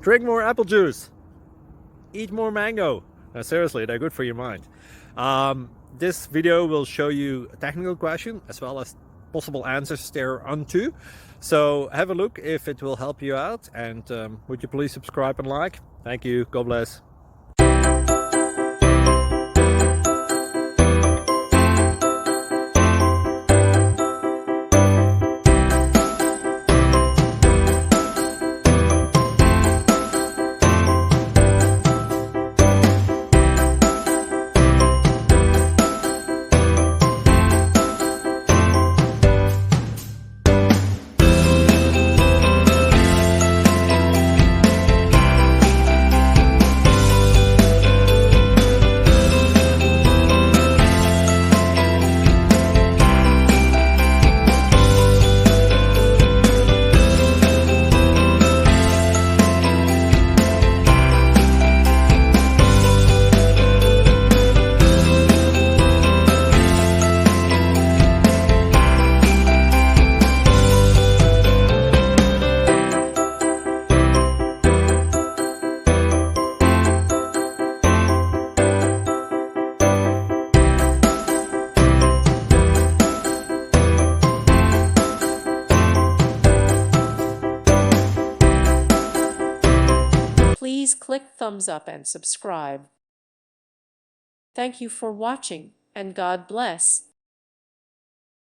Drink more apple juice. Eat more mango. No, seriously, they're good for your mind. This video will show you a technical question as well as possible answers thereunto. So have a look if it will help you out, and would you please subscribe and like? Thank you. God bless. Please click thumbs up and subscribe. Thank you for watching, and God bless.